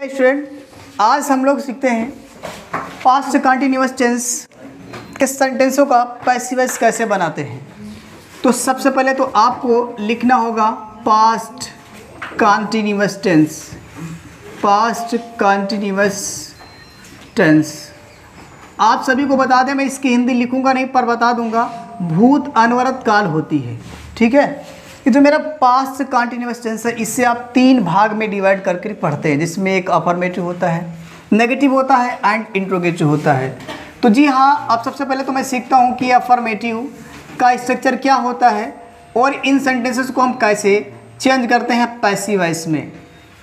Student, आज हम लोग सीखते हैं पास्ट कंटिन्यूअस टेंस के सेंटेंसों का पैसिव वॉइस कैसे बनाते हैं। तो सबसे पहले तो आपको लिखना होगा past continuous tense. Past continuous tense आप सभी को बता दें, मैं इसकी हिंदी लिखूंगा नहीं पर बता दूंगा, भूत अनवरत काल होती है। ठीक है, ये जो मेरा पास्ट कंटिन्यूअस टेंस है इससे आप 3 भाग में डिवाइड करके पढ़ते हैं, जिसमें एक अफर्मेटिव होता है, नेगेटिव होता है एंड इंट्रोगेटिव होता है। तो जी हाँ, अब सबसे पहले तो मैं सीखता हूँ कि अफर्मेटिव का स्ट्रक्चर क्या होता है और इन सेंटेंसेस को हम कैसे चेंज करते हैं पैसिव वॉइस में।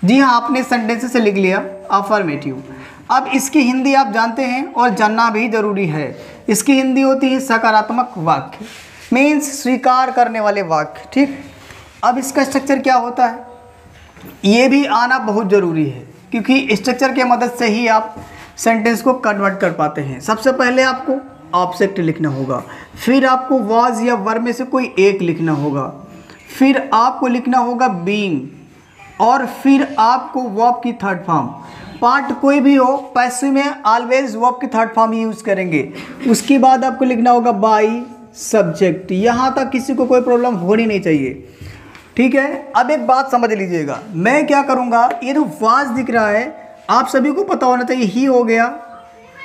जी हाँ, आपने सेंटेंसेस से लिख लिया अफर्मेटिव। अब इसकी हिंदी आप जानते हैं और जानना भी ज़रूरी है। इसकी हिंदी होती है सकारात्मक वाक्य, मीन्स स्वीकार करने वाले वाक्य। ठीक, अब इसका स्ट्रक्चर क्या होता है ये भी आना बहुत ज़रूरी है, क्योंकि स्ट्रक्चर के मदद से ही आप सेंटेंस को कन्वर्ट कर पाते हैं। सबसे पहले आपको ऑब्जेक्ट लिखना होगा, फिर आपको वाज या वर में से कोई एक लिखना होगा, फिर आपको लिखना होगा बीइंग, और फिर आपको वर्ब की थर्ड फॉर्म। पार्ट कोई भी हो, पैसिव में ऑलवेज वर्ब की थर्ड फॉर्म ही यूज़ करेंगे। उसके बाद आपको लिखना होगा बाई सब्जेक्ट। यहाँ तक किसी को कोई प्रॉब्लम होनी नहीं चाहिए। ठीक है, अब एक बात समझ लीजिएगा, मैं क्या करूँगा, ये जो वाज दिख रहा है आप सभी को पता होना चाहिए, ही हो गया,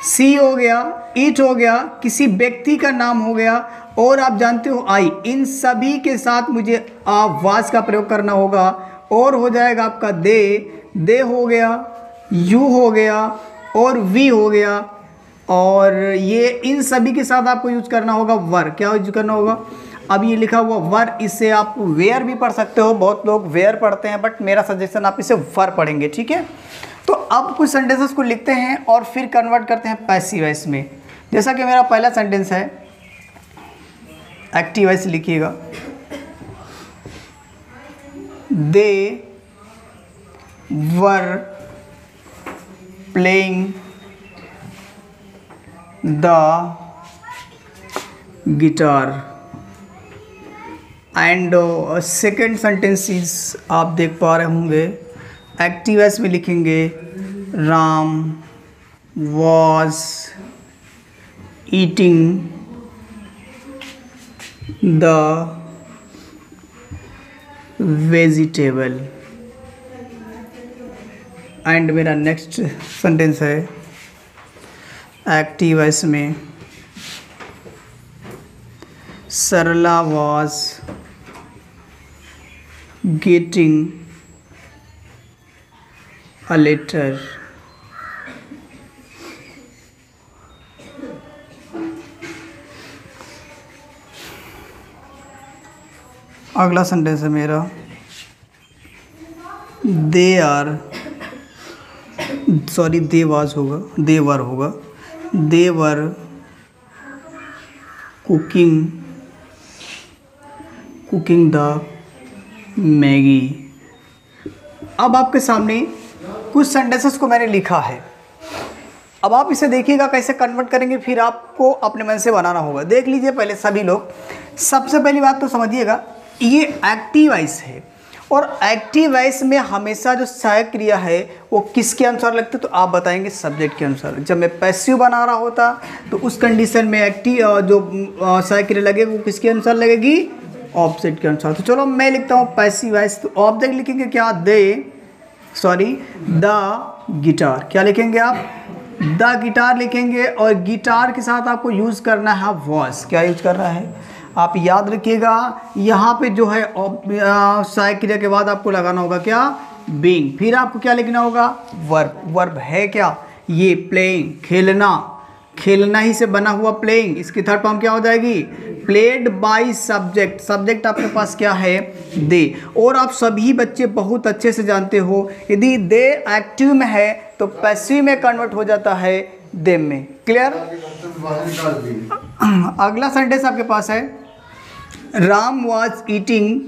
सी हो गया, इट हो गया, किसी व्यक्ति का नाम हो गया, और आप जानते हो आई। इन सभी के साथ मुझे वाज का प्रयोग करना होगा और हो जाएगा आपका दे हो गया, यू हो गया और वी हो गया, और ये इन सभी के साथ आपको यूज करना होगा वर। क्या यूज करना होगा, अब ये लिखा हुआ वर, इससे आप वेयर भी पढ़ सकते हो, बहुत लोग वेयर पढ़ते हैं, बट मेरा सजेशन आप इसे वर पढ़ेंगे। ठीक है, तो अब कुछ सेंटेंसेस को लिखते हैं और फिर कन्वर्ट करते हैं पैसिव वॉइस में। जैसा कि मेरा पहला सेंटेंस है, एक्टिव वॉइस लिखिएगा, they were playing the guitar. And second sentence is आप देख पा रहे होंगे, एक्टिव वॉइस में लिखेंगे Ram was eating the vegetable. And मेरा नेक्स्ट सेंटेंस है एक्टिव वॉइस में, Sarla was getting a letter. अगला सेंटेंस है मेरा, they are, sorry they was होगा, दे वर होगा, they were cooking the Maggi. अब आपके सामने कुछ सेंटेंसेस को मैंने लिखा है, अब आप इसे देखिएगा कैसे कन्वर्ट करेंगे, फिर आपको अपने मन से बनाना होगा। देख लीजिए पहले सभी लोग, सबसे पहली बात तो समझिएगा, ये एक्टिव वॉइस है और एक्टिव वॉइस में हमेशा जो सहायक क्रिया है वो किसके अनुसार लगती है, तो आप बताएंगे सब्जेक्ट के अनुसार। जब मैं पैसिव बना रहा होता तो उस कंडीशन में एक्टिव जो सहायक क्रिया लगेगी वो किसके अनुसार लगेगी, ऑब्जेक्ट के अनुसार। तो चलो मैं लिखता हूँ पैसिव वॉइस, तो ऑब्जेक्ट लिखेंगे क्या, द गिटार। क्या लिखेंगे आप, द गिटार लिखेंगे, और गिटार के साथ आपको यूज़ करना है वॉज। क्या यूज करना है, आप याद रखिएगा, यहाँ पे जो है सहायक क्रिया के बाद आपको लगाना होगा क्या, बीइंग। फिर आपको क्या लिखना होगा, वर्ब। वर्ब है क्या, ये प्लेइंग, खेलना ही से बना हुआ प्लेइंग। इसकी थर्ड फॉर्म क्या हो जाएगी, प्लेड बाय सब्जेक्ट। सब्जेक्ट आपके पास क्या है, दे। और आप सभी बच्चे बहुत अच्छे से जानते हो, यदि दे एक्टिव में है तो पैसिव में कन्वर्ट हो जाता है देम में। क्लियर। अगला सेंटेंस आपके पास है, Ram was eating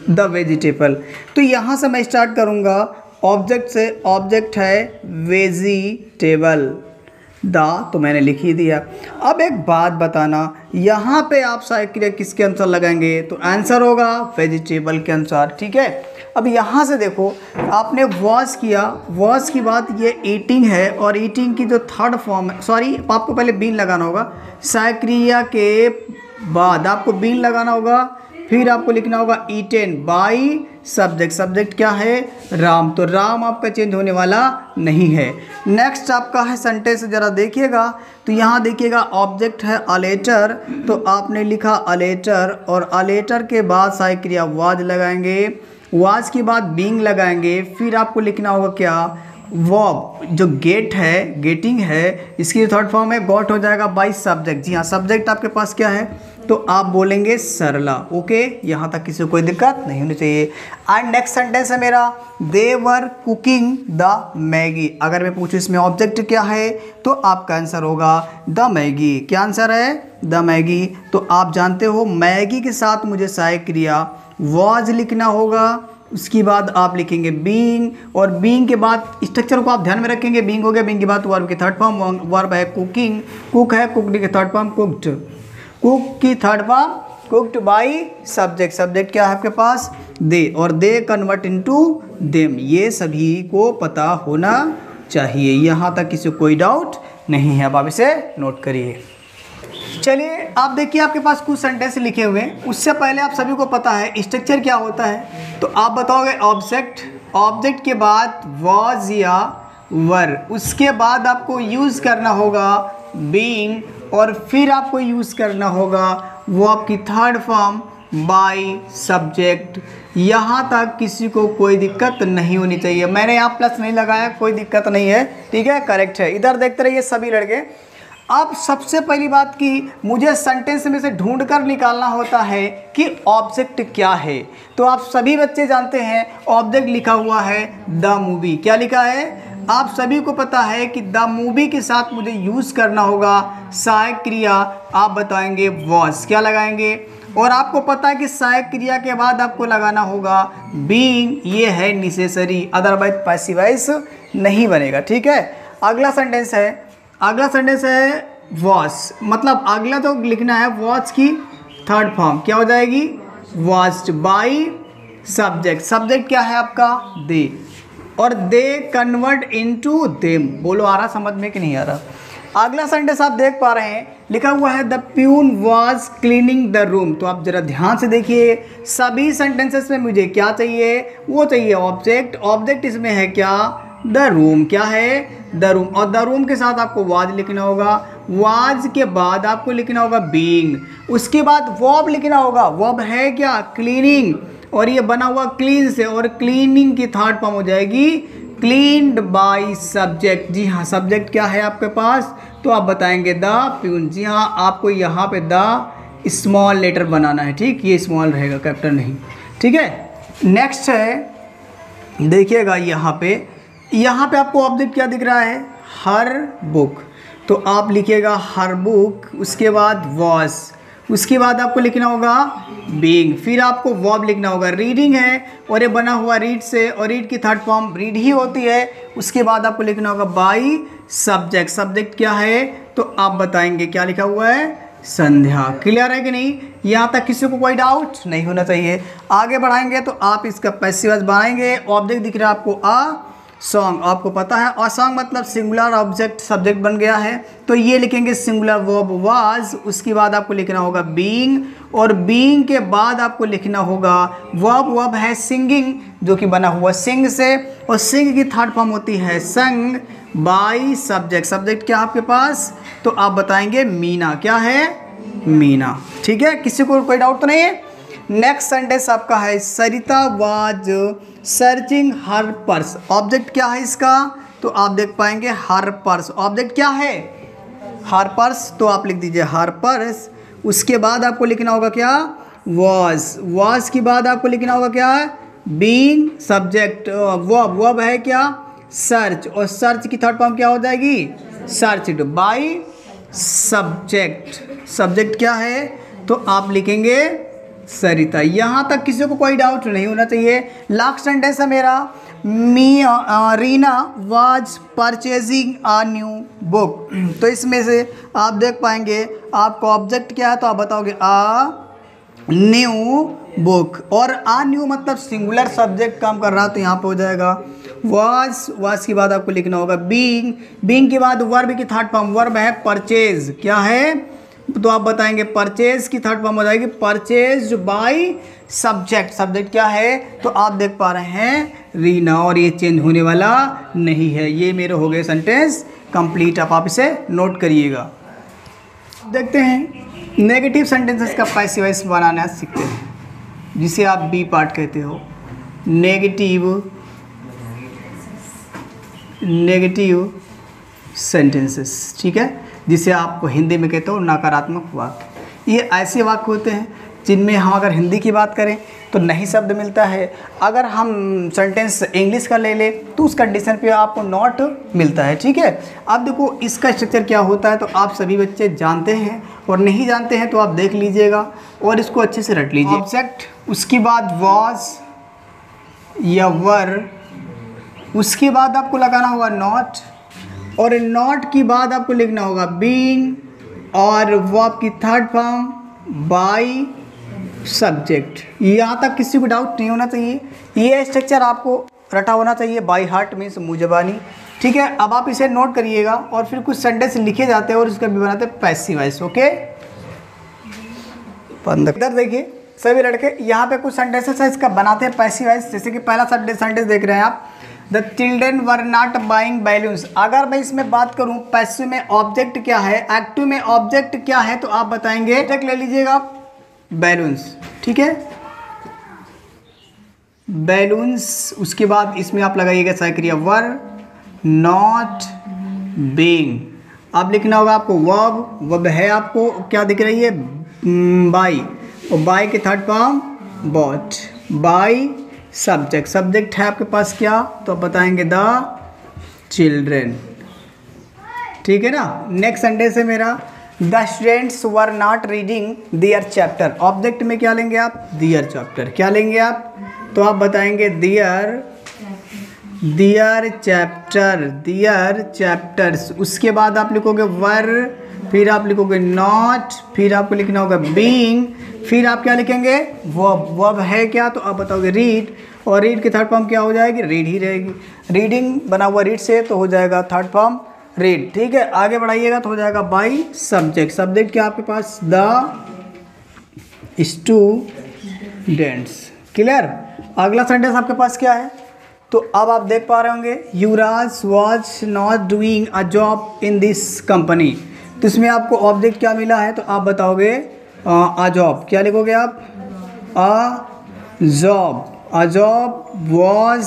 the vegetable. तो यहाँ से मैं स्टार्ट करूँगा ऑब्जेक्ट से। ऑब्जेक्ट है वेजिटेबल, द, तो मैंने लिख ही दिया। अब एक बात बताना, यहाँ पे आप सहायक क्रिया किसके अनुसार लगाएंगे? तो आंसर होगा वेजिटेबल के अनुसार, ठीक है। अब यहाँ से देखो, आपने वॉश किया, वॉश की बात ये ईटिंग है, और ईटिंग की जो थर्ड फॉर्म है, सॉरी आपको पहले बीन लगाना होगा, सहायक क्रिया के बाद आपको बीन लगाना होगा, फिर आपको लिखना होगा ईटेन बाई सब्जेक्ट, सब्जेक्ट क्या है? राम, तो राम आपका चेंज होने वाला नहीं है। नेक्स्ट आपका है सेंटेंस, ज़रा देखिएगा, तो यहाँ देखिएगा ऑब्जेक्ट है अ लेटर, तो आपने लिखा अ लेटर, और अ लेटर के बाद सहायक क्रिया वाज लगाएंगे, वाज के बाद बीइंग लगाएंगे, फिर आपको लिखना होगा क्या? वर्ब, जो गेट है, गेटिंग है, इसकी थर्ड फॉर्म है गॉट हो जाएगा बाय सब्जेक्ट। जी हाँ, सब्जेक्ट आपके पास क्या है? तो आप बोलेंगे सरला। ओके, यहाँ तक किसी को कोई दिक्कत नहीं होनी चाहिए। एंड नेक्स्ट सेंटेंस है मेरा, दे वर कुकिंग द मैगी। अगर मैं पूछूँ इसमें ऑब्जेक्ट क्या है, तो आपका आंसर होगा द मैगी। क्या आंसर है? The Maggi. तो आप जानते हो मैगी के साथ मुझे सहायक क्रिया वॉज लिखना होगा, उसके बाद आप लिखेंगे बीइंग, और बीइंग के बाद स्ट्रक्चर को आप ध्यान में रखेंगे। बीइंग हो गया, बीइंग के बाद वर्ब की थर्ड फॉर्म, वर्ब है कुकिंग, कुक है, कुकड की थर्ड फॉर्म कुक्ड, कुक की third form cooked by subject, subject क्या है आपके पास? दे, और दे कन्वर्ट इनटू देम। ये सभी को पता होना चाहिए, यहाँ तक किसी को कोई डाउट नहीं है। अब आप इसे नोट करिए। चलिए आप देखिए, आपके पास कुछ सेंटेंस लिखे हुए हैं, उससे पहले आप सभी को पता है स्ट्रक्चर क्या होता है, तो आप बताओगे ऑब्जेक्ट, ऑब्जेक्ट के बाद वॉज या वर, उसके बाद आपको यूज़ करना होगा बीइंग, और फिर आपको यूज़ करना होगा वो आपकी थर्ड फॉर्म बाय सब्जेक्ट। यहाँ तक किसी को कोई दिक्कत नहीं होनी चाहिए। मैंने यहाँ प्लस नहीं लगाया, कोई दिक्कत नहीं है, ठीक है, करेक्ट है। इधर देखते रहिए सभी लड़के। अब सबसे पहली बात कि मुझे सेंटेंस में से ढूंढ कर निकालना होता है कि ऑब्जेक्ट क्या है। तो आप सभी बच्चे जानते हैं ऑब्जेक्ट लिखा हुआ है द मूवी। क्या लिखा है? आप सभी को पता है कि द मूवी के साथ मुझे यूज़ करना होगा सहायक क्रिया, आप बताएंगे वॉज। क्या लगाएंगे? और आपको पता है कि सहायक क्रिया के बाद आपको लगाना होगा बीइंग, ये है नेसेसरी, अदरवाइज पैसिवाइज नहीं बनेगा, ठीक है। अगला सेंटेंस है, अगला सेंटेंस है वॉज, मतलब अगला तो लिखना है वॉज की थर्ड फॉर्म क्या हो जाएगी? वॉच्ड बाई सब्जेक्ट, सब्जेक्ट क्या है आपका? दे, और दे कन्वर्ट इनटू देम। बोलो आ रहा समझ में कि नहीं आ रहा? अगला सेंटेंस आप देख पा रहे हैं, लिखा हुआ है the peon was cleaning the room. तो आप जरा ध्यान से देखिए, सभी सेंटेंसेस में मुझे क्या चाहिए? वो चाहिए ऑब्जेक्ट, ऑब्जेक्ट इसमें है क्या? The room. क्या है? द रूम, और द रूम के साथ आपको वाज लिखना होगा, वाज के बाद आपको लिखना होगा बीइंग, उसके बाद वर्ब लिखना होगा, वर्ब है क्या? क्लीनिंग, और ये बना हुआ क्लीन से, और क्लीनिंग की थर्ड फॉर्म हो जाएगी क्लीन्ड बाय सब्जेक्ट। जी हाँ, सब्जेक्ट क्या है आपके पास? तो आप बताएंगे द प्यून। जी हाँ, आपको यहाँ पे द स्मॉल लेटर बनाना है, ठीक, ये स्मॉल रहेगा, कैपिटल नहीं, ठीक है। नेक्स्ट है, देखिएगा यहाँ पे आपको ऑब्जेक्ट क्या दिख रहा है? हर बुक, तो आप लिखिएगा हर बुक, उसके बाद वॉज, उसके बाद आपको लिखना होगा बीइंग, फिर आपको वर्ब लिखना होगा। रीडिंग है और ये बना हुआ रीड से, और रीड की थर्ड फॉर्म रीड ही होती है। उसके बाद आपको लिखना होगा बाय सब्जेक्ट, सब्जेक्ट क्या है? तो आप बताएंगे क्या लिखा हुआ है? संध्या। क्लियर है कि नहीं? यहाँ तक किसी को कोई डाउट नहीं होना चाहिए। आगे बढ़ाएंगे तो आप इसका पैसिव वॉइस बनाएंगे। ऑब्जेक्ट दिख रहा है आपको अ सॉन्ग, आपको पता है अ सॉन्ग मतलब सिंगुलर ऑब्जेक्ट सब्जेक्ट बन गया है, तो ये लिखेंगे सिंगुलर वर्ब वाज। उसके बाद आपको लिखना होगा बीइंग, और बीइंग के बाद आपको लिखना होगा वर्ब है सिंगिंग, जो कि बना हुआ सिंग से, और सिंग की थर्ड फॉर्म होती है संग बाय सब्जेक्ट। सब्जेक्ट क्या आपके पास? तो आप बताएंगे मीना। क्या है? मीना, ठीक है। किसी को कोई डाउट तो नहीं है? नेक्स्ट सेंटेंस आपका है Sarita was searching her purse. Object क्या है इसका? तो आप देख पाएंगे हर पर्स। ऑब्जेक्ट क्या है? हर पर्स, तो आप लिख दीजिए हर पर्स। उसके बाद आपको लिखना होगा क्या? वॉज के बाद आपको लिखना होगा क्या? बीइंग सब्जेक्ट, वर्ब है क्या? सर्च, और सर्च की थर्ड फॉर्म क्या हो जाएगी? Searched by subject. सब्जेक्ट क्या है? तो आप लिखेंगे सरिता। यहाँ तक किसी को कोई डाउट नहीं होना चाहिए। लास्ट सेंटेंस है मेरा, Reena was purchasing a new book. तो इसमें से आप देख पाएंगे आपका ऑब्जेक्ट क्या है, तो आप बताओगे अ न्यू बुक। और अ न्यू मतलब सिंगुलर सब्जेक्ट काम कर रहा, तो यहाँ पे हो जाएगा वाज के बाद आपको लिखना होगा बीइंग के बाद वर्ब की थर्ड फॉर्म, वर्ब है परचेज, क्या है, तो आप बताएंगे परचेज की थर्ड फॉर्म हो जाएगी परचेज बाय सब्जेक्ट। सब्जेक्ट क्या है, तो आप देख पा रहे हैं रीना, और ये चेंज होने वाला नहीं है। ये मेरे हो गए सेंटेंस कंप्लीट। आप इसे नोट करिएगा। देखते हैं नेगेटिव सेंटेंसेस का पैसिव वॉइस बनाना सीखते हैं, जिसे आप बी पार्ट कहते हो। नेगेटिव सेंटेंसेस, ठीक है, जिसे आप हिंदी में कहते हो नकारात्मक वाक्य। ये ऐसे वाक्य होते हैं जिनमें हम अगर हिंदी की बात करें तो नहीं शब्द मिलता है, अगर हम सेंटेंस इंग्लिश का ले ले तो उस कंडीशन पे आपको नॉट मिलता है, ठीक है। अब देखो इसका स्ट्रक्चर क्या होता है, तो आप सभी बच्चे जानते हैं, और नहीं जानते हैं तो आप देख लीजिएगा और इसको अच्छे से रट लीजिए। ऑब्जेक्ट, उसके बाद वॉज या वर, उसके बाद आपको लगाना होगा नॉट, और नॉट की बाद आपको लिखना होगा बीइंग, और वर्ब की थर्ड फॉर्म बाय सब्जेक्ट। यहाँ तक किसी को डाउट नहीं होना चाहिए, ये स्ट्रक्चर आपको रटा होना चाहिए बाय हार्ट मीन्स मुंह-ज़बानी, ठीक है। अब आप इसे नोट करिएगा और फिर कुछ सेंटेंस लिखे जाते हैं और उसका भी बनाते हैं पैसिव वॉइस, ओके। इधर देखिए सभी लड़के, यहाँ पे कुछ सेंटेंसेस है इसका बनाते हैं पैसिव वॉइस। जैसे कि पहला सेंटेंस देख रहे हैं आप, the children were not buying balloons. अगर मैं इसमें बात करूं पैसिव में ऑब्जेक्ट क्या है, एक्टिव में ऑब्जेक्ट क्या है, तो आप बताएंगे, ऑब्जेक्ट ले लीजिएगा बैलून्स, ठीक है, बैलून्स। उसके बाद इसमें आप लगाइएगा सहायक क्रिया वर नॉट बीइंग। अब लिखना होगा आपको वर्ब है आपको क्या दिख रही है, बाय, और बाय के third form bought, by subject है आपके पास क्या, तो आप बताएंगे द चिल्ड्रेन, ठीक है ना। नेक्स्ट सेंटेंस है मेरा, the students were not reading their chapter. Object में क्या लेंगे आप, दियर चैप्टर, क्या लेंगे आप, तो आप बताएंगे दियर चैप्टर्स। उसके बाद आप लिखोगे वर, फिर आप लिखोगे नॉट, फिर आपको लिखना होगा बीइंग, फिर आप क्या लिखेंगे वर्ब है क्या, तो आप बताओगे रीड, और रीड की थर्ड फॉर्म क्या हो जाएगी, रीड ही रहेगी। रीडिंग बना हुआ रीड से, तो हो जाएगा थर्ड फॉर्म रीड, ठीक है। आगे बढ़ाइएगा तो हो जाएगा बाय सब्जेक्ट क्या आपके पास, द स्टूडेंट्स, क्लियर। अगला सेंटेंस आपके पास क्या है, तो अब आप देख पा रहे होंगे, Yuvraj was not doing a job in this company. तो इसमें आपको ऑब्जेक्ट क्या मिला है, तो आप बताओगे अ जॉब, क्या लिखोगे आप, अ जॉब वॉज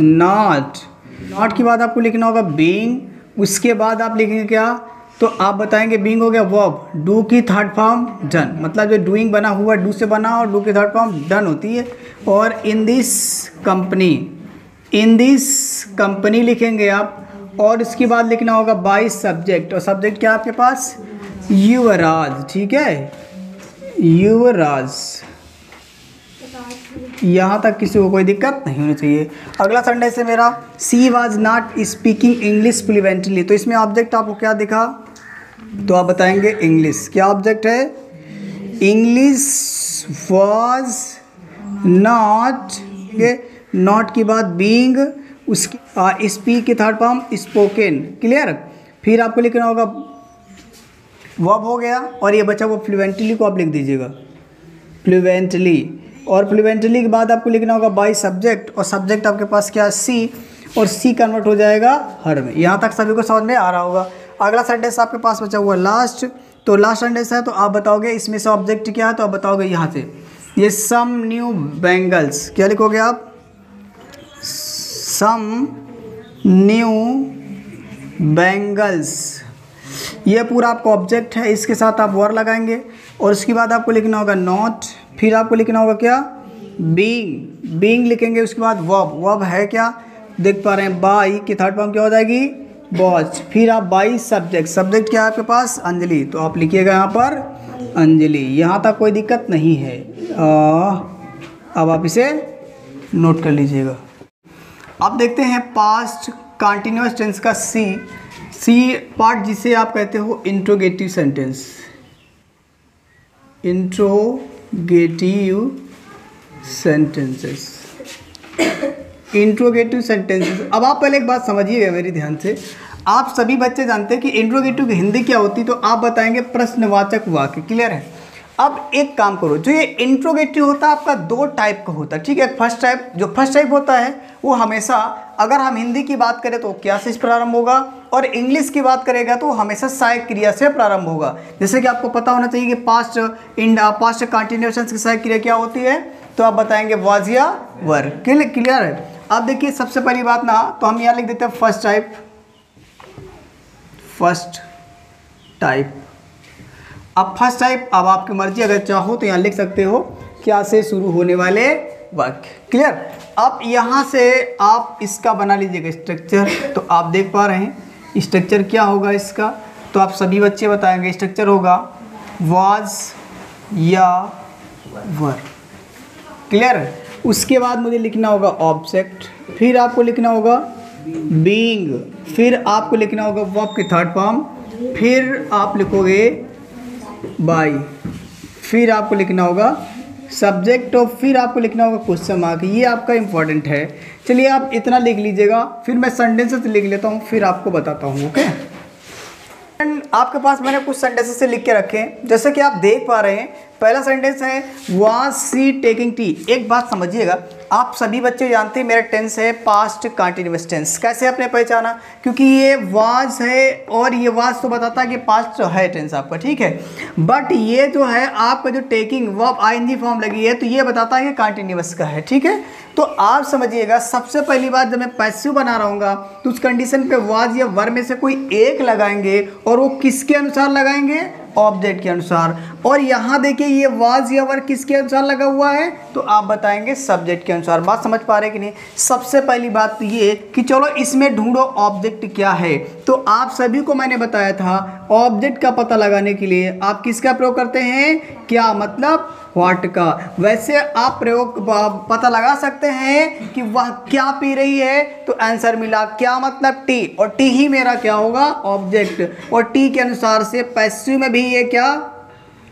नॉट की बाद आपको लिखना होगा बीइंग। उसके बाद आप लिखेंगे क्या, तो आप बताएंगे बीइंग हो गया वर्ब, डू की थर्ड फॉर्म डन, मतलब जो डूइंग बना हुआ डू से बना और डू की थर्ड फॉर्म डन होती है। और इन दिस कंपनी लिखेंगे आप, और इसके बाद लिखना होगा बाय सब्जेक्ट, और सब्जेक्ट क्या आपके पास, युवराज, ठीक है, युवराज। यहाँ तक किसी को कोई दिक्कत नहीं होनी चाहिए। अगला सेंटेंस है मेरा, she was not speaking English fluently. तो इसमें ऑब्जेक्ट आपको क्या दिखा, तो आप बताएंगे इंग्लिश, क्या ऑब्जेक्ट है, इंग्लिश वाज नॉट की बाद बीइंग, उसकी स्पीक की थर्ड फॉर्म स्पोकन, क्लियर। फिर आपको लिखना होगा वर्ब हो गया, और ये बचा वो फ्लुएंटली को आप लिख दीजिएगा फ्लुएंटली, और फ्लुएंटली के बाद आपको लिखना होगा बाय सब्जेक्ट, और सब्जेक्ट आपके पास क्या है, सी, और सी कन्वर्ट हो जाएगा हर में। यहाँ तक सभी को समझ में आ रहा होगा। अगला सेंटेंस आपके पास बचा हुआ लास्ट, तो लास्ट सेंटेंस है, तो आप बताओगे इसमें से ऑब्जेक्ट क्या है, तो आप बताओगे यहाँ से ये सम न्यू बैंगल्स, क्या लिखोगे आप, सम न्यू बैंगल्स। ये पूरा आपका ऑब्जेक्ट है, इसके साथ आप वर लगाएंगे, और उसके बाद आपको लिखना होगा नॉट, फिर आपको लिखना होगा क्या, बीइंग लिखेंगे। उसके बाद वर्ब है क्या, देख पा रहे हैं, बाय की थर्ड फॉर्म क्या हो जाएगी, वॉच। फिर आप बाय सब्जेक्ट क्या है आपके पास, अंजलि, तो आप लिखिएगा यहाँ पर अंजलि। यहाँ तक कोई दिक्कत नहीं है। अब आप इसे नोट कर लीजिएगा। अब देखते हैं पास्ट कंटिन्यूअस टेंस का सी पार्ट, जिसे आप कहते हो interrogative sentence. Interrogative sentences, interrogative sentences. अब आप पहले एक बात समझिएगा मेरी ध्यान से। आप सभी बच्चे जानते हैं कि इंट्रोगेटिव की हिंदी क्या होती है, तो आप बताएंगे प्रश्नवाचक वाक्य। क्लियर है? अब एक काम करो, जो ये इंट्रोगेटिव होता है आपका दो टाइप का होता है, ठीक है। फर्स्ट टाइप होता है वो हमेशा, अगर हम हिंदी की बात करें तो क्या से प्रारंभ होगा, और इंग्लिश की बात करेगा तो हमेशा सहायक क्रिया से प्रारंभ होगा। जैसे कि आपको पता होना चाहिए कि पास्ट कंटिन्यूएशन की सहायक क्रिया क्या होती है, तो आप बताएंगे वाज या वर। क्लियर है? अब देखिए सबसे पहली बात ना, तो हम यहाँ लिख देते हैं फर्स्ट टाइप। अब फर्स्ट टाइप, अब आपकी मर्जी, अगर चाहो तो यहाँ लिख सकते हो क्या से शुरू होने वाले वाक्य। क्लियर? अब यहाँ से आप इसका बना लीजिएगा स्ट्रक्चर। तो आप देख पा रहे हैं स्ट्रक्चर क्या होगा इसका, तो आप सभी बच्चे बताएंगे स्ट्रक्चर होगा वाज या वर। क्लियर? उसके बाद मुझे लिखना होगा ऑब्जेक्ट, फिर आपको लिखना होगा बीइंग, फिर आपको लिखना होगा वर्ब की थर्ड फॉर्म, फिर आप लिखोगे बाय, फिर आपको लिखना होगा सब्जेक्ट, और फिर आपको लिखना होगा क्वेश्चन मार्क। ये आपका इंपॉर्टेंट है। चलिए आप इतना लिख लीजिएगा, फिर मैं सेंटेंसेस लिख लेता हूँ, फिर आपको बताता हूँ। ओके, आपके पास मैंने कुछ सेंटेंसेस से लिख के रखे हैं, जैसे कि आप देख पा रहे हैं। पहला सेंटेंस है वाज सी टेकिंग टी। एक बात समझिएगा, आप सभी बच्चे जानते हैं मेरा टेंस है पास्ट कंटिन्यूअस टेंस। कैसे आपने पहचाना? क्योंकि ये वाज है, और ये वाज तो बताता है कि पास्ट है टेंस आपका, ठीक है। बट ये जो है आपका जो टेकिंग वर्ब आईएनजी फॉर्म लगी है, तो ये बताता है कि कंटिन्यूअस का है, ठीक है। तो आप समझिएगा, सबसे पहली बात, जब मैं पैसिव बना रहा हूँगा तो उस कंडीशन पे वाज या वर में से कोई एक लगाएंगे, और वो किसके अनुसार लगाएंगे? ऑब्जेक्ट के अनुसार। और यहाँ देखिए ये वाज या वर किसके अनुसार लगा हुआ है, तो आप बताएंगे सब्जेक्ट के अनुसार। बात समझ पा रहे कि नहीं? सबसे पहली बात तो ये कि चलो इसमें ढूंढो ऑब्जेक्ट क्या है। तो आप सभी को मैंने बताया था ऑब्जेक्ट का पता लगाने के लिए आप किसका प्रयोग करते हैं? क्या मतलब व्हाट का। वैसे आप प्रयोग पता लगा सकते हैं कि वह क्या पी रही है, तो आंसर मिला क्या मतलब टी, और टी ही मेरा क्या होगा? ऑब्जेक्ट। और टी के अनुसार से पैसिव में भी ये क्या?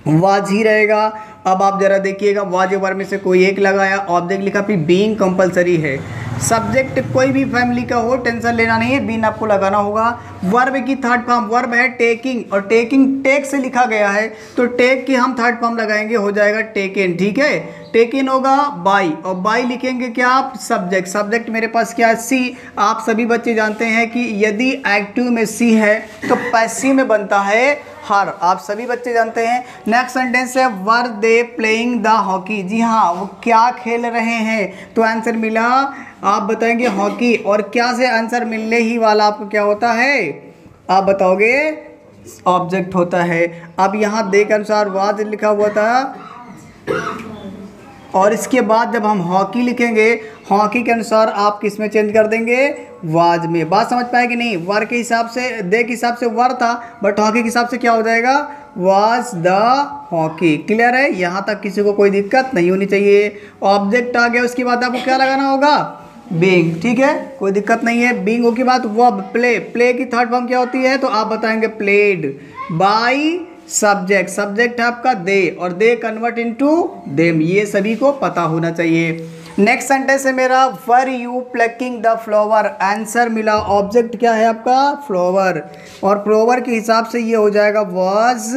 वाज ही रहेगा। अब आप जरा देखिएगा, वाज वर में से कोई एक लगाया, ऑब्जेक्ट लिखा, फिर बीइंग कंपलसरी है। सब्जेक्ट कोई भी फैमिली का हो, टेंशन लेना नहीं है, बीइंग आपको लगाना होगा। वर्ब की थर्ड फॉर्म, वर्ब है टेकिंग, और टेकिंग टेक से लिखा गया है, तो टेक की हम थर्ड फॉर्म लगाएंगे, हो जाएगा टेकन, ठीक है। टेकन होगा बाई, और बाई लिखेंगे क्या आप? सब्जेक्ट। सब्जेक्ट मेरे पास क्या है? सी। आप सभी बच्चे जानते हैं कि यदि एक्टिव में सी है तो पैसिव में बनता है हर। आप सभी बच्चे जानते हैं। नेक्स्ट सेंटेंस है वर दे प्लेइंग द हॉकी। जी हाँ, वो क्या खेल रहे हैं, तो आंसर मिला, आप बताएंगे हॉकी। और क्या से आंसर मिलने ही वाला आपको क्या होता है? आप बताओगे ऑब्जेक्ट होता है। अब यहाँ दे के अनुसार वाज लिखा हुआ था, और इसके बाद जब हम हॉकी लिखेंगे, हॉकी के अनुसार आप किस में चेंज कर देंगे? वाज में। बात समझ पाए कि नहीं? वर के हिसाब से, दे के हिसाब से वर था, बट हॉकी के हिसाब से क्या हो जाएगा? Was the hockey. क्लियर है? यहाँ तक किसी को कोई दिक्कत नहीं होनी चाहिए। ऑब्जेक्ट आ गया, उसके बाद आपको क्या लगाना होगा? बीइंग, ठीक है, कोई दिक्कत नहीं है। बीइंग हो के बाद वर्ब प्ले, प्ले की थर्ड फॉर्म क्या होती है, तो आप बताएंगे प्लेड। बाई सब्जेक्ट, सब्जेक्ट है आपका दे, और दे कन्वर्ट इनटू देम, ये सभी को पता होना चाहिए। नेक्स्ट सेंटेंस है मेरा were you plucking the flower. Answer मिला, ऑब्जेक्ट क्या है आपका? फ्लावर, और फ्लावर के हिसाब से ये हो जाएगा वाज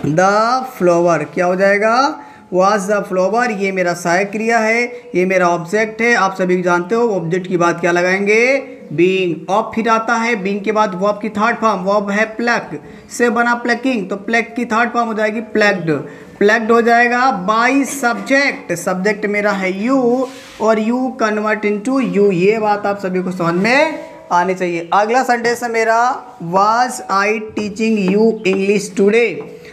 द फ्लावर। क्या हो जाएगा? Was the flower. ये मेरा सहायक क्रिया है, ये मेरा ऑब्जेक्ट है। आप सभी जानते हो ऑब्जेक्ट की बात क्या लगाएंगे? बीइंग। और फिर आता है बीइंग के बाद वर्ब की थर्ड फॉर्म, वर्ब है प्लक से बना प्लकिंग, तो प्लक की थर्ड फॉर्म हो जाएगी प्लक्ड। प्लक्ड हो जाएगा बाय सब्जेक्ट, सब्जेक्ट मेरा है यू, और यू कन्वर्ट इनटू यू। ये बात आप सभी को समझ में आनी चाहिए। अगला सेंटेंस है मेरा was I teaching you English today.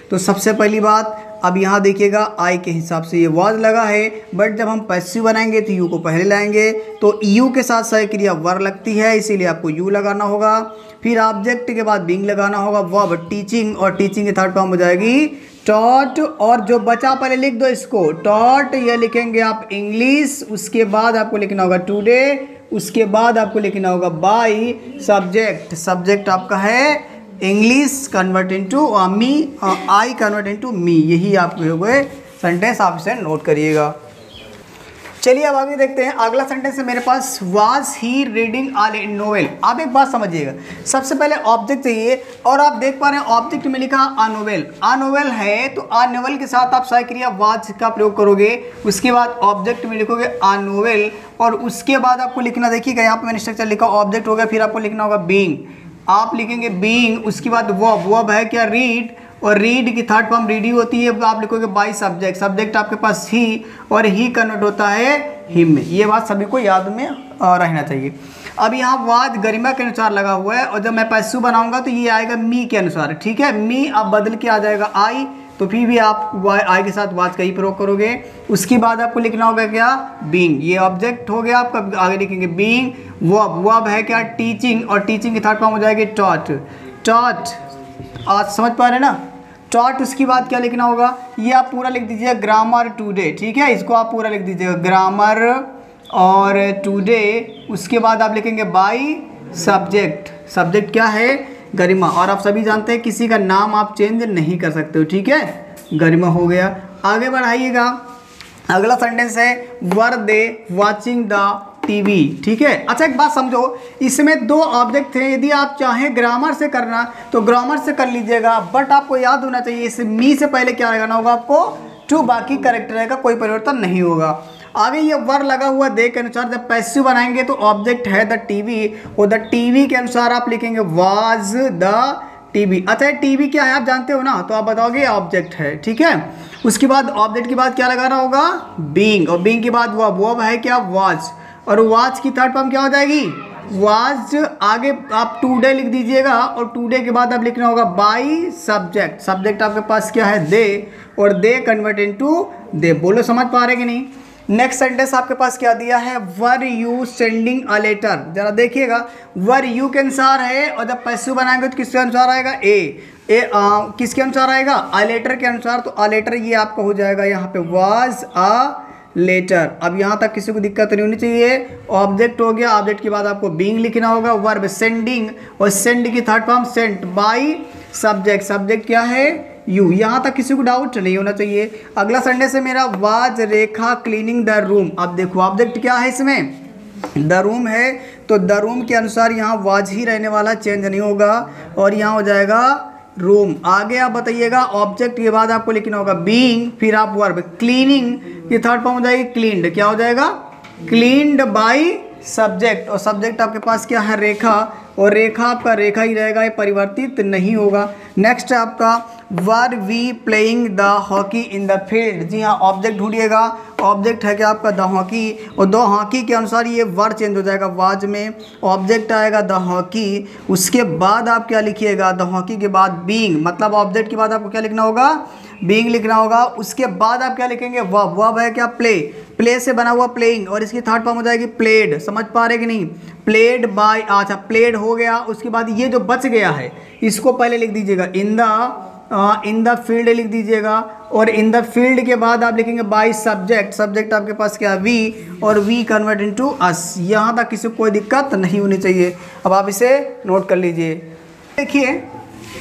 तो सबसे पहली बात, अब यहाँ देखिएगा आई के हिसाब से ये वाज लगा है, बट जब हम पैसिव बनाएंगे तो यू को पहले लाएंगे, तो यू के साथ सहायक क्रिया वर लगती है, इसीलिए आपको यू लगाना होगा। फिर ऑब्जेक्ट के बाद बीइंग लगाना होगा, वर्ब टीचिंग, और टीचिंग की थर्ड फॉर्म हो जाएगी टॉट। और जो बचा पहले लिख दो इसको, टॉट, ये लिखेंगे आप इंग्लिश। उसके बाद आपको लिखना होगा टुडे, उसके बाद आपको लिखना होगा बाई सब्जेक्ट। सब्जेक्ट आपका है इंग्लिश कन्वर्ट इनटू मी, आई कन्वर्ट इनटू मी। यही आपके हो गए सेंटेंस, आप इसे नोट करिएगा। चलिए अब आगे देखते हैं। अगला सेंटेंस है मेरे पास, was he reading a novel. आप एक बात समझिएगा, सबसे पहले ऑब्जेक्ट चाहिए और आप देख पा रहे हैं ऑब्जेक्ट में लिखा आ नोवेल। आ नोवेल है तो आ नोवेल के साथ आप सहायक क्रिया वाज का प्रयोग करोगे, उसके बाद ऑब्जेक्ट में लिखोगे आ नोवेल और उसके बाद आपको लिखना, देखिएगा यहाँ पे मैंने स्ट्रक्चर लिखा, ऑब्जेक्ट हो गया, फिर आपको लिखना होगा बीइंग। आप लिखेंगे बीइंग, उसके बाद वर्ब है क्या रीड, और रीड की थर्ड फॉर्म रीडी होती है, आप लिखोगे बाई सब्जेक्ट। सब्जेक्ट आपके पास ही और ही कन्वर्ट होता है हिम में। ये बात सभी को याद में रहना चाहिए। अब यहाँ वाज गरिमा के अनुसार लगा हुआ है और जब मैं पैसिव बनाऊंगा तो ये आएगा मी के अनुसार, ठीक है। मी अब बदल के आ जाएगा आई, तो फिर भी आप आई के साथ वाज का ही प्रयोग करोगे। उसके बाद आपको लिखना होगा क्या, बीइंग। ये ऑब्जेक्ट हो गया आपका, आगे लिखेंगे बीइंग। वर्ब है क्या, टीचिंग, और टीचिंग की थर्ड फॉर्म हो जाएगी टॉट। टॉट आज समझ पा रहे हैं ना, टॉट। उसके बाद क्या लिखना होगा, ये आप पूरा लिख दीजिए ग्रामर टुडे, ठीक है। इसको आप पूरा लिख दीजिएगा ग्रामर और टुडे। उसके बाद आप लिखेंगे बाई सब्जेक्ट। सब्जेक्ट क्या है, गरिमा। और आप सभी जानते हैं किसी का नाम आप चेंज नहीं कर सकते हो, ठीक है। गरिमा हो गया। आगे बढ़ाइएगा, अगला सेंटेंस है वर दे वाचिंग द टीवी, ठीक है। अच्छा एक बात समझो, इसमें दो ऑब्जेक्ट थे, यदि आप चाहें ग्रामर से करना तो ग्रामर से कर लीजिएगा, बट आपको याद होना चाहिए इस मी से पहले क्या लगाना होगा आपको, टू, बाकी करेक्टर रहेगा, कोई परिवर्तन नहीं होगा। आगे ये वर लगा हुआ दे के अनुसार जब पैसिव बनाएंगे तो ऑब्जेक्ट है द टीवी, और द टीवी के अनुसार आप लिखेंगे वाज द टीवी। अच्छा टीवी क्या है आप जानते हो ना, तो आप बताओगे ऑब्जेक्ट है, ठीक है। उसके बाद ऑब्जेक्ट के बाद क्या लगाना होगा, बीइंग, और बीइंग के बाद वर्ब है क्या, वाज, और वाच की थर्ड फॉर्म क्या हो जाएगी, वाज। आगे आप टुडे लिख दीजिएगा और टुडे के बाद आप लिखना होगा बाई सब्जेक्ट। सब्जेक्ट आपके पास क्या है, दे, और दे कन्वर्ट इनटू दे। बोलो समझ पा रहे कि नहीं। नेक्स्ट सेंटेंस आपके पास क्या दिया है, were you sending a letter. जरा देखिएगा, वर यू के अनुसार है और जब पैसिव बनाएंगे तो किसके अनुसार आएगा, किसके अनुसार आएगा, अ लेटर के अनुसार। तो अ लेटर ये आपका हो जाएगा यहाँ पे वाज अ लेटर। अब यहाँ तक किसी को दिक्कत नहीं होनी चाहिए। ऑब्जेक्ट हो गया, ऑब्जेक्ट के बाद आपको बीइंग लिखना होगा, वर्ब सेंडिंग, और सेंड की third form sent, by subject. Subject क्या है, यू। यहाँ तक किसी को डाउट नहीं होना चाहिए। अगला सेंटेंस है मेरा, was Rekha cleaning the room. अब देखो ऑब्जेक्ट क्या है इसमें, द रूम है, तो द रूम के अनुसार यहाँ वाज ही रहने वाला, चेंज नहीं होगा, और यहाँ हो जाएगा रूम। आगे आप बताइएगा, ऑब्जेक्ट के बाद आपको लिखना होगा बीइंग, फिर आप वर्ब। क्लीनिंग की थर्ड फॉर्म हो जाएगी क्लीन्ड, क्या हो जाएगा, क्लीन्ड बाई सब्जेक्ट, और सब्जेक्ट आपके पास क्या है, रेखा, और रेखा आपका रेखा ही रहेगा, ये परिवर्तित नहीं होगा। नेक्स्ट है आपका, were we playing the hockey in the field. जी हाँ, ऑब्जेक्ट ढूंढिएगा, ऑब्जेक्ट है क्या आपका द हॉकी, और द हॉकी के अनुसार ये वर्ड चेंज हो जाएगा वाज में, ऑब्जेक्ट आएगा द हॉकी। उसके बाद आप क्या लिखिएगा, द हॉकी के बाद बीइंग, मतलब ऑब्जेक्ट के बाद आपको क्या लिखना होगा, बीइंग लिखना होगा। उसके बाद आप क्या लिखेंगे, वर्ब। वर्ब है क्या, प्ले, प्ले से बना हुआ प्लेइंग, और इसकी थर्ड फॉर्म हो जाएगी प्लेड। समझ पा रहे कि नहीं, प्लेड बाय, अच्छा प्लेड हो गया। उसके बाद ये जो बच गया है इसको पहले लिख दीजिएगा, इन द फील्ड लिख दीजिएगा, और इन द फील्ड के बाद आप लिखेंगे बाय सब्जेक्ट। सब्जेक्ट आपके पास क्या, वी, और वी कन्वर्ट इनटू अस। यहाँ तक किसी को कोई दिक्कत नहीं होनी चाहिए। अब आप इसे नोट कर लीजिए। देखिए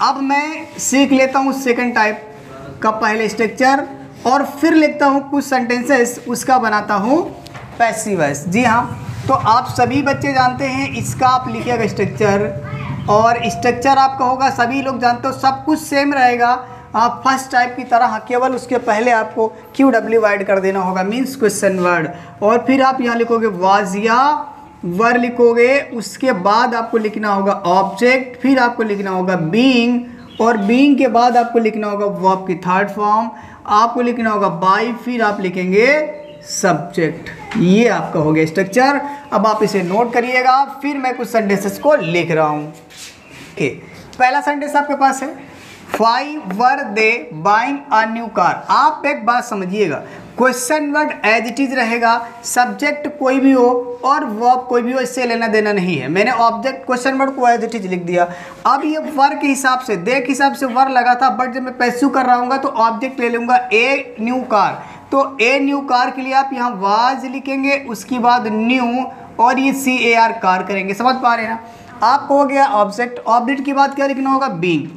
अब मैं सीख लेता हूँ सेकंड टाइप का पहले स्ट्रक्चर, और फिर लिखता हूँ कुछ सेंटेंसेस, उसका बनाता हूँ पैसिव वॉइस। जी हाँ, तो आप सभी बच्चे जानते हैं इसका आप लिखिएगा स्ट्रक्चर, और स्ट्रक्चर आपका होगा, सभी लोग जानते हो सब कुछ सेम रहेगा। आप फर्स्ट टाइप की तरह, केवल उसके पहले आपको QW ऐड कर देना होगा, मीन्स क्वेश्चन वर्ड, और फिर आप यहाँ लिखोगे वाज या वर लिखोगे। उसके बाद आपको लिखना होगा ऑब्जेक्ट, फिर आपको लिखना होगा बीइंग, और बीइंग के बाद आपको लिखना होगा वर्ब की थर्ड फॉर्म, आपको लिखना होगा बाय, फिर आप लिखेंगे सब्जेक्ट। ये आपका हो गया स्ट्रक्चर। अब आप इसे नोट करिएगा, फिर मैं कुछ सेंटेंसेस को लिख रहा हूँ। पहला सेंटेंस आपके पास है, why were they buying a new car. आप एक बात समझिएगा, question word as it is रहेगा, सब्जेक्ट कोई भी हो और वर्ब कोई भी हो, इससे लेना देना नहीं है। मैंने ऑब्जेक्ट क्वेश्चन वर्ड को एज इट इज लिख दिया। अब ये वर्ब के हिसाब से, दे के हिसाब से वर्ब लगा था, बट जब मैं पैसिव कर रहा हूँ तो ऑब्जेक्ट ले लूँगा ए न्यू कार। तो ए न्यू कार के लिए आप यहाँ वाज लिखेंगे, उसके बाद न्यू, और ये CAR कार करेंगे। समझ पा रहे हैं ना। आपको हो गया ऑब्जेक्ट। ऑब्जेक्ट के बाद क्या लिखना होगा? बीइंग।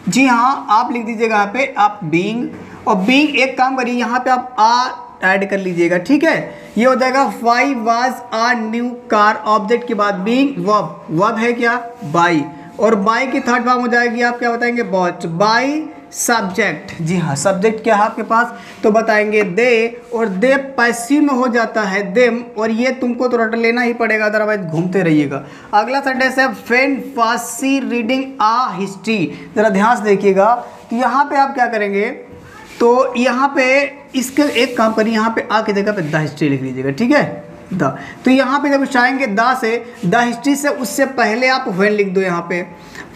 जी हाँ, आप लिख दीजिएगा यहाँ पे आप बीइंग, और बीइंग एक काम करिए यहाँ पे आप आ ऐड कर लीजिएगा, ठीक है। ये हो जाएगा why was a new car, object के बाद बीइंग, वर्ब, वर्ब है क्या? बाई, और बाई की थर्ड फॉर्म हो जाएगी आप क्या बताएंगे? बॉट। बाई सब्जेक्ट, जी हाँ, सब्जेक्ट क्या है आपके पास? तो बताएंगे दे, और दे पैसिव में हो जाता है देम, और ये तुमको तो रट लेना ही पड़ेगा, अदरवाइज घूमते रहिएगा। अगला सेंटेंस है when was she reading a history. जरा ध्यान से देखिएगा, तो यहाँ पे आप क्या करेंगे? तो यहाँ पे इसके एक काम करिए, यहाँ पे आ की जगह पे द हिस्ट्री लिख लीजिएगा, ठीक है, द। तो यहाँ पे जब चाहेंगे द से, द हिस्ट्री से उससे पहले आप व्हेन लिख दो यहाँ पे,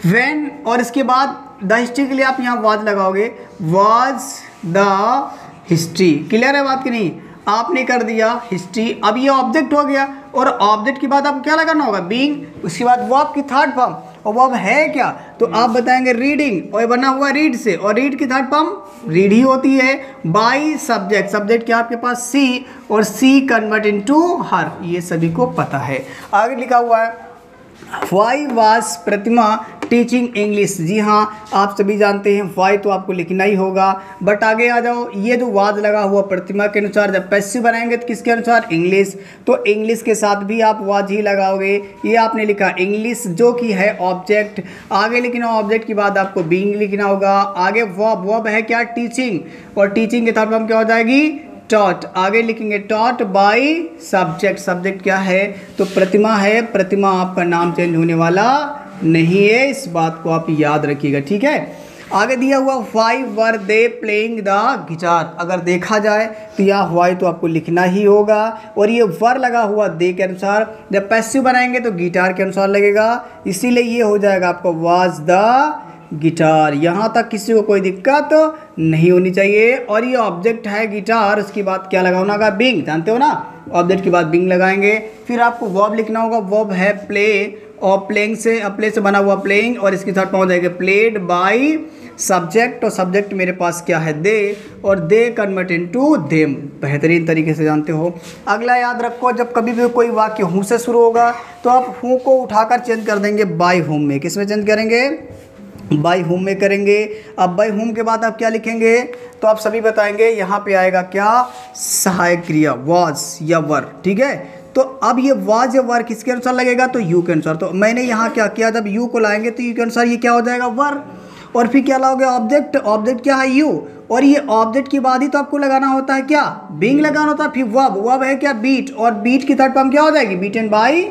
व्हेन, और इसके बाद द हिस्ट्री के लिए आप यहाँ वाज लगाओगे, वाज द हिस्ट्री। क्लियर है बात कि नहीं? आपने कर दिया हिस्ट्री। अब ये ऑब्जेक्ट हो गया, और ऑब्जेक्ट के बाद आपको क्या लगाना होगा? बीइंग। उसके बाद वर्ब की थर्ड फॉर्म, और वर्ब है क्या? तो आप बताएंगे रीडिंग, और बना हुआ रीड से, और रीड की थर्ड फॉर्म रीड ही होती है। बाई सब्जेक्ट, सब्जेक्ट क्या आपके पास? सी, और सी कन्वर्ट इनटू हर, ये सभी को पता है। आगे लिखा हुआ है why was Pratima teaching English. जी हाँ, आप सभी जानते हैं वाई तो आपको लिखना ही होगा, बट आगे आ जाओ। ये जो वाज लगा हुआ प्रतिमा के अनुसार, जब पैसिव बनाएंगे तो किसके अनुसार? इंग्लिश। तो इंग्लिश के साथ भी आप वाज ही लगाओगे। ये आपने लिखा इंग्लिश, जो कि है ऑब्जेक्ट। आगे लिखना ऑब्जेक्ट के बाद आपको बीइंग लिखना होगा। आगे वर्ब, वर्ब है क्या? टीचिंग, और टीचिंग के थर्ड फॉर्म क्या हो जाएगी? टॉट। आगे लिखेंगे टॉट बाय सब्जेक्ट, सब्जेक्ट क्या है? तो प्रतिमा है। प्रतिमा आपका नाम चेंज होने वाला नहीं है, इस बात को आप याद रखिएगा, ठीक है। आगे दिया हुआ Y were they playing the guitar. अगर देखा जाए तो यह वाई तो आपको लिखना ही होगा, और ये वर लगा हुआ दे के अनुसार। जब पैसिव बनाएंगे तो गिटार के अनुसार लगेगा, इसीलिए ये हो जाएगा आपको वाज द गिटार। यहाँ तक किसी को कोई दिक्कत नहीं होनी चाहिए। और ये ऑब्जेक्ट है गिटार, उसके बाद क्या लगाना होगा? बीइंग, जानते हो ना, ऑब्जेक्ट के बाद बीइंग लगाएंगे। फिर आपको वर्ब लिखना होगा, वर्ब है प्ले, और प्लेइंग से, प्ले से बना हुआ प्लेइंग, और इसके साथ पहुँच जाएगा प्लेड बाय सब्जेक्ट, और सब्जेक्ट मेरे पास क्या है? दे, और दे कन्वर्ट इनटू देम। बेहतरीन तरीके से जानते हो। अगला याद रखो, जब कभी भी कोई वाक्य हूँ से शुरू होगा तो आप हूँ को उठाकर चेंज कर देंगे बाय होम में। किस में चेंज करेंगे? बाय होम में करेंगे। अब बाय होम के बाद आप क्या लिखेंगे? तो आप सभी बताएंगे, यहाँ पे आएगा क्या? सहायक क्रिया वाज या वर, ठीक है। तो अब ये वाज या वर किसके अनुसार लगेगा? तो यू के अनुसार। तो मैंने यहाँ क्या किया, जब यू को लाएंगे तो यू के अनुसार ये क्या हो जाएगा? वर। और फिर क्या लाओगे? ऑब्जेक्ट, ऑब्जेक्ट क्या है? यू, और ये ऑब्जेक्ट के बाद ही तो आपको लगाना होता है क्या? बीइंग लगाना होता है। फिर वर्ब, वर्ब है क्या? बीट, और बीट की थर्ड फॉर्म क्या हो जाएगी? बीटन बाय,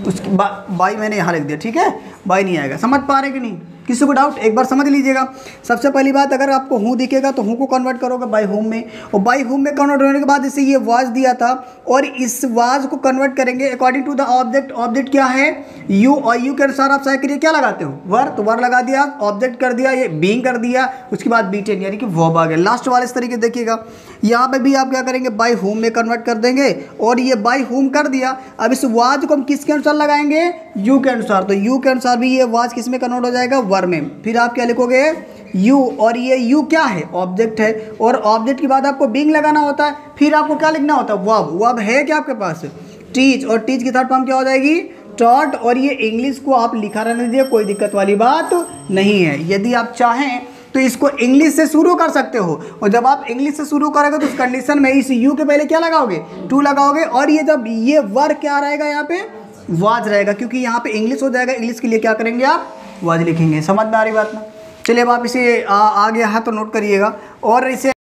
उसकी बाई मैंने यहाँ लिख दिया, ठीक है, बाई नहीं आएगा। समझ पा रहे कि नहीं? किसी को डाउट? एक बार समझ लीजिएगा। सबसे पहली बात, अगर आपको हूँ दिखेगा तो हूँ को कन्वर्ट करोगे बाय होम में, और बाय होम में कन्वर्ट होने के बाद इसे ये वाज दिया था, और इस वाज को कन्वर्ट करेंगे according to the object. Object क्या है? यू, और यू के अनुसार आप सहायक क्रिया क्या लगाते हो? वर। तो वर लगा दिया, ऑब्जेक्ट कर दिया, ये बीइंग कर दिया, उसके बाद बीटेन यानी कि वर्ब आ गया। लास्ट वाले इस तरीके देखिएगा, यहाँ पे भी आप क्या करेंगे? बाय होम में कन्वर्ट कर देंगे, और ये बाय होम कर दिया। अब इस वाज को हम किसके अनुसार लगाएंगे? यू के अनुसार। तो यू के अनुसार भी ये वाज किस में कन्वर्ट हो जाएगा? वर में। फिर आप क्या लिखोगे? यू, और ये यू क्या है? ऑब्जेक्ट है, और ऑब्जेक्ट के बाद आपको बीइंग लगाना होता है। फिर आपको क्या लिखना होता है? वर्ब। वर्ब है क्या आपके पास? टीच, और टीच की थर्ड फॉर्म क्या हो जाएगी? टॉट। और ये इंग्लिश को आप लिखा रहने दीजिए, कोई दिक्कत वाली बात नहीं है। यदि आप चाहें तो इसको इंग्लिश से शुरू कर सकते हो, और जब आप इंग्लिश से शुरू करोगे तो उस कंडीशन में इस यू के पहले क्या लगाओगे? टू लगाओगे, और ये जब ये वर क्या रहेगा? यहाँ पे वाज रहेगा, क्योंकि यहाँ पे इंग्लिश हो जाएगा। इंग्लिश के लिए क्या करेंगे आप? वाज लिखेंगे। समझ में आ रही बात ना? चलिए अब आप इसे आ गया है तो नोट करिएगा, और इसे